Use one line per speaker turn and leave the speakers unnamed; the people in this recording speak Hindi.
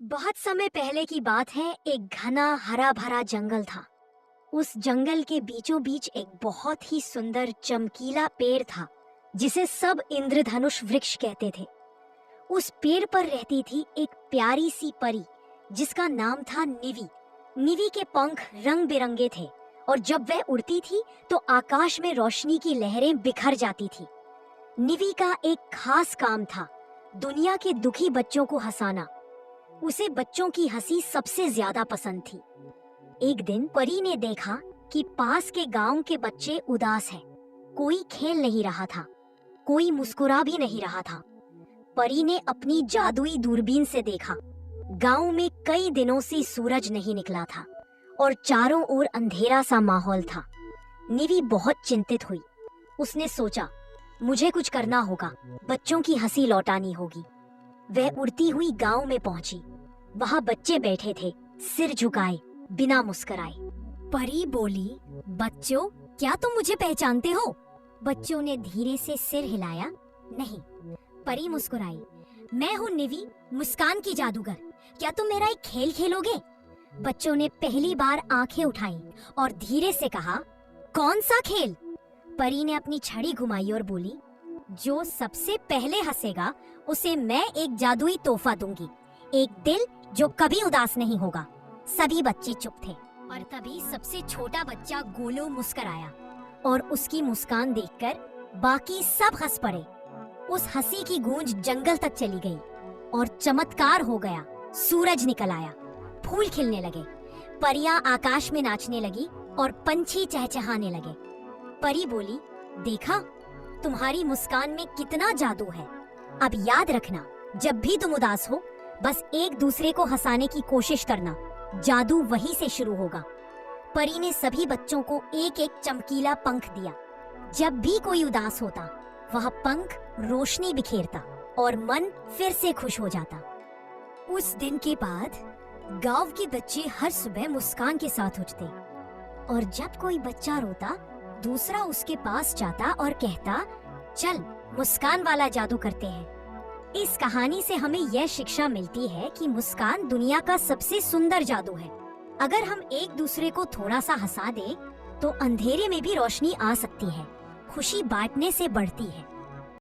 बहुत समय पहले की बात है। एक घना हरा भरा जंगल था। उस जंगल के बीचों बीच एक बहुत ही सुंदर चमकीला पेड़ था जिसे सब इंद्रधनुष वृक्ष कहते थे। उस पेड़ पर रहती थी एक प्यारी सी परी जिसका नाम था निवी। निवी के पंख रंग बिरंगे थे और जब वह उड़ती थी तो आकाश में रोशनी की लहरें बिखर जाती थी। निवी का एक खास काम था, दुनिया के दुखी बच्चों को हंसाना। उसे बच्चों की हंसी सबसे ज्यादा पसंद थी। एक दिन परी ने देखा कि पास के गांव के बच्चे उदास हैं। कोई खेल नहीं रहा था, कोई मुस्कुरा भी नहीं रहा था। परी ने अपनी जादुई दूरबीन से देखा। गांव में कई दिनों से सूरज नहीं निकला था और चारों ओर अंधेरा सा माहौल था। निवी बहुत चिंतित हुई। उसने सोचा, मुझे कुछ करना होगा, बच्चों की हंसी लौटानी होगी। वह उड़ती हुई गांव में पहुंची। वहां बच्चे बैठे थे, सिर झुकाए, बिना मुस्कुराए। परी बोली, बच्चों, क्या तुम मुझे पहचानते हो? बच्चों ने धीरे से सिर हिलाया। नहीं। परी मुस्कुराई, मैं हूँ निवी, मुस्कान की जादूगर। क्या तुम मेरा एक खेल खेलोगे? बच्चों ने पहली बार आंखें उठाई और धीरे से कहा, कौन सा खेल? परी ने अपनी छड़ी घुमाई और बोली, जो सबसे पहले हंसेगा उसे मैं एक जादुई तोहफा दूंगी, एक दिल जो कभी उदास नहीं होगा। सभी बच्चे चुप थे और तभी सबसे छोटा बच्चा गोलू मुस्कुराया और उसकी मुस्कान देखकर बाकी सब हंस पड़े। उस हंसी की गूंज जंगल तक चली गई और चमत्कार हो गया। सूरज निकल आया, फूल खिलने लगे, परियां आकाश में नाचने लगी और पंछी चहचहाने लगे। परी बोली, देखा, तुम्हारी मुस्कान में कितना जादू है। अब याद रखना, जब भी तुम उदास हो बस एक दूसरे को हंसाने की कोशिश करना, जादू वहीं से शुरू होगा। परी ने सभी बच्चों को एक एक चमकीला पंख दिया। जब भी कोई उदास होता वह पंख रोशनी बिखेरता और मन फिर से खुश हो जाता। उस दिन के बाद गांव के बच्चे हर सुबह मुस्कान के साथ उठते और जब कोई बच्चा रोता दूसरा उसके पास जाता और कहता, चल मुस्कान वाला जादू करते हैं। इस कहानी से हमें यह शिक्षा मिलती है कि मुस्कान दुनिया का सबसे सुंदर जादू है। अगर हम एक दूसरे को थोड़ा सा हंसा दें तो अंधेरे में भी रोशनी आ सकती है। खुशी बांटने से बढ़ती है।